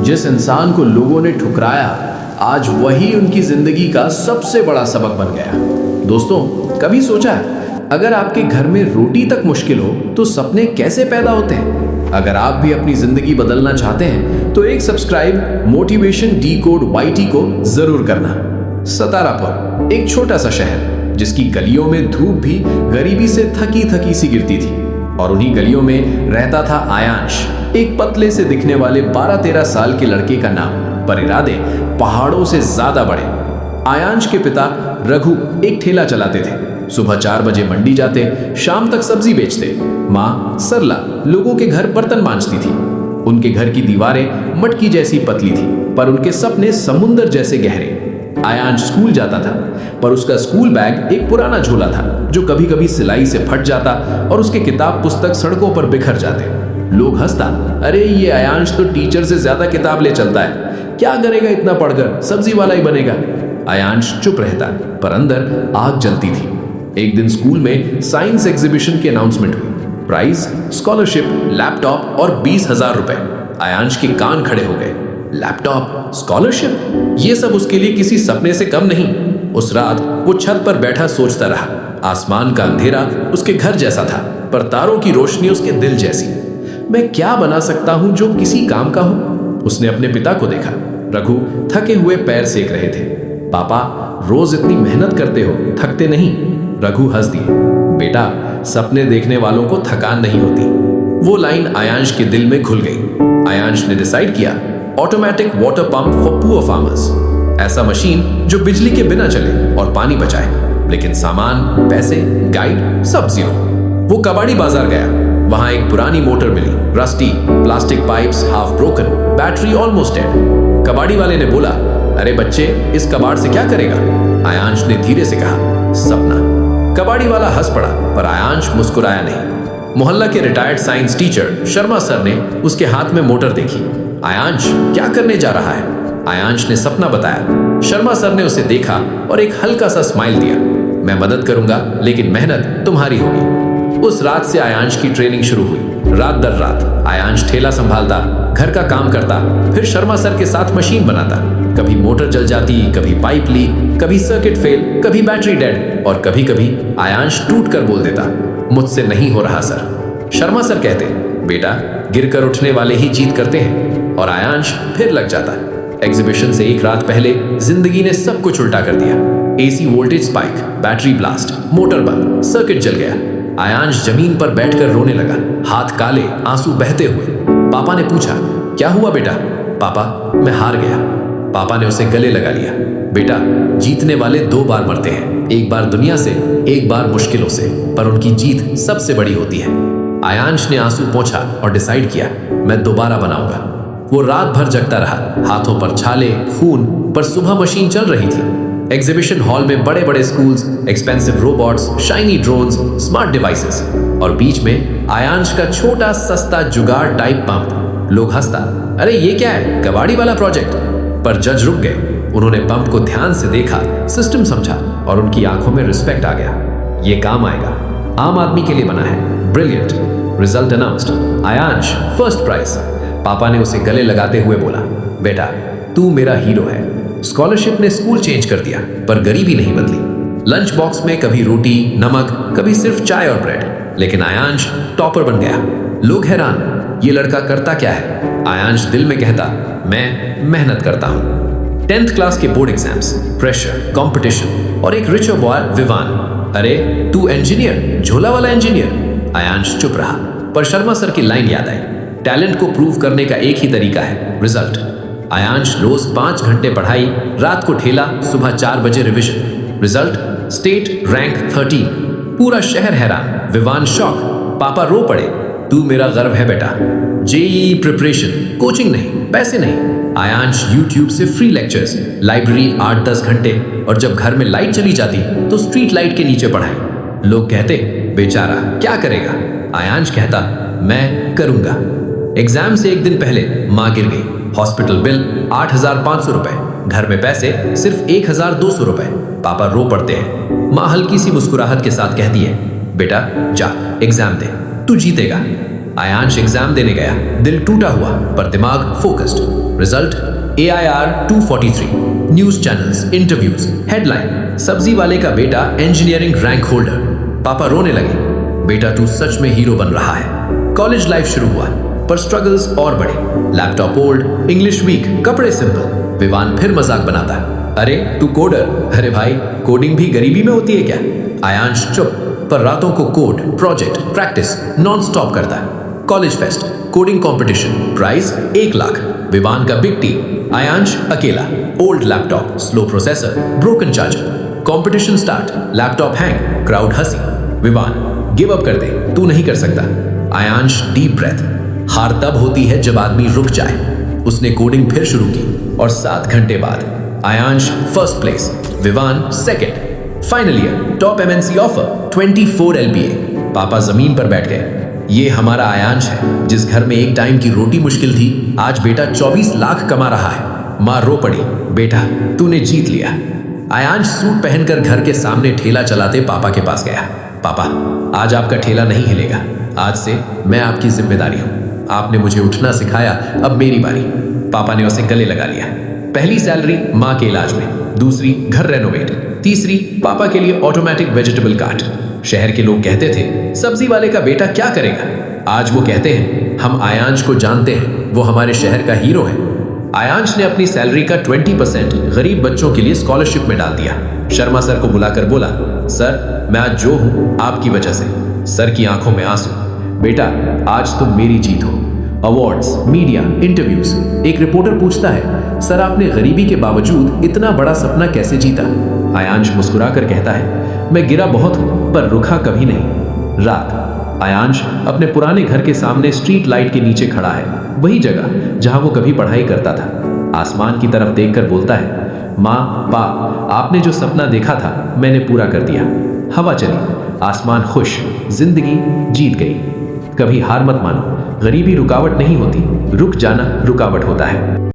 जिस इंसान को लोगों ने ठुकराया, आज वही उनकी जिंदगी का सबसे बड़ा सबक बन गया। दोस्तों, कभी सोचा है अगर आपके घर में रोटी तक मुश्किल हो तो सपने कैसे पैदा होते हैं? अगर आप भी अपनी जिंदगी बदलना चाहते हैं तो एक subscribe motivation D code YT को जरूर करना। सतारापुर एक छोटा सा शहर जिसकी गलियों में धूप भी गरीबी से थकी थकी सी गिरती थी, और उन्हीं गलियों में रहता था आयांश, एक पतले से दिखने वाले 12-13 साल के लड़के का नाम, पर इरादे पहाड़ों से ज्यादा बड़े। आयांश के पिता रघु एक ठेला चलाते थे। सुबह 4 बजे मंडी जाते, शाम तक सब्जी बेचते। माँ सरला लोगों के घर बर्तन मांजती थी। उनके घर की दीवारें मटकी जैसी पतली थी, पर उनके सपने समुंदर जैसे गहरे। आयांश स्कूल जाता था, पर उसका स्कूल बैग एक पुराना झोला था जो कभी कभी सिलाई से फट जाता और उसके किताब पुस्तक सड़कों पर बिखर जाते। लोग हंसता, अरे ये आयांश तो टीचर से ज्यादा किताब ले चलता है, क्या करेगा इतना पढ़कर, सब्जी वाला ही बनेगा। आयांश चुप रहता, पर अंदर आग जलती थी। एक दिन स्कूल में साइंस एग्जीबिशन की अनाउंसमेंट हुई। प्राइज, स्कॉलरशिप, लैपटॉप और 20,000 रुपए। आयांश के कान खड़े हो गए। लैपटॉप, स्कॉलरशिप, ये सब उसके लिए किसी सपने से कम नहीं। उस रात वो छत पर बैठा सोचता रहा। आसमान का अंधेरा उसके घर जैसा था, पर तारों की रोशनी उसके दिल जैसी। मैं क्या बना सकता हूं जो किसी काम का हो? उसने अपने पिता को देखा। रघु थके हुए पैर सेक रहे थे। पापा, रोज इतनी मेहनत करते हो, थकते नहीं? रघु हंस दिए। बेटा, सपने देखने वालों को थकान नहीं होती। वो लाइन आयांश के दिल में घुल गई। आयांश ने डिसाइड किया, automatic water pump for poor farmers. ऐसा मशीन जो बिजली के बिना चले और पानी बचाए, लेकिन सामान, पैसे, गाइड सब जीरो। वो कबाड़ी बाजार गया। वहां एक पुरानी मोटर मिली, rusty, plastic pipes half broken, battery almost dead. कबाड़ी वाले ने बोला, अरे बच्चे, इस कबाड़ से क्या करेगा? आयांश ने धीरे से कहा, सपना। कबाड़ी वाला हंस पड़ा, पर आयांश मुस्कुराया नहीं। मोहल्ला के retired science teacher Sharma sir ने उसके हाथ में मोटर देखी। आयांश, क्या करने जा रहा है? आयांश ने सपना बताया। शर्मा सर ने उसे देखा और एक हल्का सा स्माइल दिया। मैं मदद करूंगा, लेकिन मेहनत तुम्हारी होगी। उस रात से आयांश की ट्रेनिंग शुरू हुई। रात दर रात आयांश ठेला संभालता, घर का काम करता, फिर शर्मा सर के साथ मशीन बनाता। कभी मोटर जल जाती, कभी पाइप लीक, कभी सर्किट फेल, कभी बैटरी डेड, और कभी कभी आयांश टूट कर बोल देता, मुझसे नहीं हो रहा सर। शर्मा सर कहते, बेटा, गिरकर उठने वाले ही जीत करते हैं, और आयांश फिर लग जाता। एग्जीबिशन से एक रात पहले जिंदगी ने सब कुछ उल्टा कर दिया। AC voltage spike, battery blast, motor बंद, सर्किट जल गया। आयांश जमीन पर बैठकर रोने लगा, हाथ काले, आंसू बहते हुए। पापा ने पूछा, क्या हुआ बेटा? पापा, मैं हार गया। पापा ने उसे गले लगा लिया। बेटा, जीतने वाले 2 बार मरते हैं, एक बार दुनिया से, एक बार मुश्किलों से, पर उनकी जीत सबसे बड़ी होती है। आयांश ने आंसू पोंछा और डिसाइड किया, मैं दोबारा बनाऊंगा। वो रात भर जगता रहा, हाथों पर छाले, खून, पर सुबह मशीन चल रही थी। एग्जीबिशन हॉल में बड़े बड़े schools, expensive robots, shiny drones, smart devices, और बीच में आयांश का छोटा सस्ता जुगाड़ टाइप पंप। लोग हंसता, अरे ये क्या है, कबाड़ी वाला प्रोजेक्ट? पर जज रुक गए। उन्होंने पंप को ध्यान से देखा, सिस्टम समझा, और उनकी आंखों में रिस्पेक्ट आ गया। ये काम आएगा, आम आदमी के लिए बना है। Brilliant. Result announced, Aayansh first prize. पापा ने उसे गले लगाते हुए बोला, बेटा, तू मेरा हीरो है। स्कॉलरशिप ने स्कूल चेंज कर दिया, पर गरीबी नहीं बदली। लंच बॉक्स में कभी रोटी, नमक, कभी सिर्फ चाय और ब्रेड, लेकिन आयांश टॉपर बन गया। लोग हैरान, ये लड़का करता क्या है? आयांश दिल में कहता, मैं मेहनत करता हूं। 10th क्लास के बोर्ड एग्जाम्स, प्रेशर, कंपटीशन, और एक रिचर बॉय विवान। अरे तू इंजीनियर, झोला वाला इंजीनियर। आयांश चुप रहा, पर शर्मा सर की लाइन याद आई, टैलेंट को प्रूव करने का एक ही तरीका है, रिजल्ट। आयांश रोज 5 घंटे पढ़ाई, रात को ठेला, सुबह 4 बजे रिविजन। Result, state rank 13। पूरा शहर हैरान, विवान शॉक। पापा रो पड़े, तू मेरा गर्व है बेटा। JEE प्रिपरेशन, कोचिंग नहीं, पैसे नहीं। आयांश यूट्यूब से फ्री लेक्चर्स, लाइब्रेरी 8-10 घंटे, और जब घर में लाइट चली जाती तो स्ट्रीट लाइट के नीचे पढ़ाई। लोग कहते, बेचारा क्या करेगा? आयांश कहता, मैं करूंगा। एग्जाम से एक दिन पहले मां गिर गई। हॉस्पिटल बिल 8,500 रुपए, घर में पैसे सिर्फ 1,200 रुपए। पापा रो पड़ते हैं। मां हल्की सी मुस्कुराहट के साथ कहती है, बेटा जा एग्जाम दे, तू जीतेगा। आयांश एग्जाम देने गया, दिल टूटा हुआ पर दिमाग focused. Result AIR 243, news channels, interviews, headline, सब्जी वाले का बेटा इंजीनियरिंग रैंक होल्डर। पापा रोने लगे। बेटा तू सच में हीरो बन रहा है। कॉलेज लाइफ शुरू हुआ, पर स्ट्रगल्स और बढ़े। लैपटॉप ओल्ड, इंग्लिश वीक, कपड़े सिंपल। विवान फिर मजाक बनाता, अरे तू कोडर। अरे भाई, कोडिंग भी गरीबी में होती है क्या? आयांश चुप, पर रातों को code, project, practice non stop करता है। College fest, coding competition, prize 1 lakh. Vivaan का बिग टीम, आयांश अकेला। Old laptop, slow processor, broken charger. Competition start, laptop hang, crowd हंसी। विवान गिव अप कर दे, तू नहीं कर सकता। Aayansh deep breath. हार तब होती है जब आदमी रुक जाए। उसने कोडिंग फिर शुरू की और 7 घंटे बाद Aayansh first place, Vivaan second. Final year, top MNC offer, 24 LPA। पापा जमीन पर बैठ गए। ये हमारा आयांश है, जिस घर में एक टाइम की रोटी मुश्किल थी, आज बेटा 24 लाख कमा रहा है। मां रो पड़ी, बेटा तूने जीत लिया। आयांश सूट पहनकर घर के सामने ठेला चलाते पापा के पास गया। पापा, आज आपका ठेला नहीं हिलेगा। आज से मैं आपकी जिम्मेदारी हूं। आपने मुझे उठना सिखाया, अब मेरी बारी। पापा ने उसे गले लगा लिया। पहली सैलरी मां के इलाज में, दूसरी घर रेनोवेट, तीसरी पापा के लिए ऑटोमेटिक वेजिटेबल कार्ट। शहर के लोग कहते थे, सब्जी वाले का बेटा क्या करेगा? आज वो कहते हैं, हम आयांश को जानते हैं, वो हमारे शहर का हीरो है। आयांश ने अपनी सैलरी का 20% गरीब बच्चों के लिए स्कॉलरशिप में डाल दिया। शर्मा सर को बुलाकर बोला, सर मैं आज जो हूं आपकी वजह से। सर की आंखों में आंसू। बेटा आज तुम मेरी जीत हो। Awards, media, interviews. एक रिपोर्टर पूछता है, सर आपने गरीबी के बावजूद इतना बड़ा सपना कैसे जीता? आयांश मुस्कुराकर कहता है, मैं गिरा बहुत हूं पर रुका कभी नहीं। रात, आयांश अपने पुराने घर के सामने स्ट्रीट लाइट के नीचे खड़ा है, वही जगह जहां वो कभी पढ़ाई करता था। आसमान की तरफ देखकर बोलता है, माँ, पा, आपने जो सपना देखा था मैंने पूरा कर दिया। हवा चली, आसमान खुश, जिंदगी जीत गई। कभी हार मत मानो, गरीबी रुकावट नहीं होती, रुक जाना रुकावट होता है।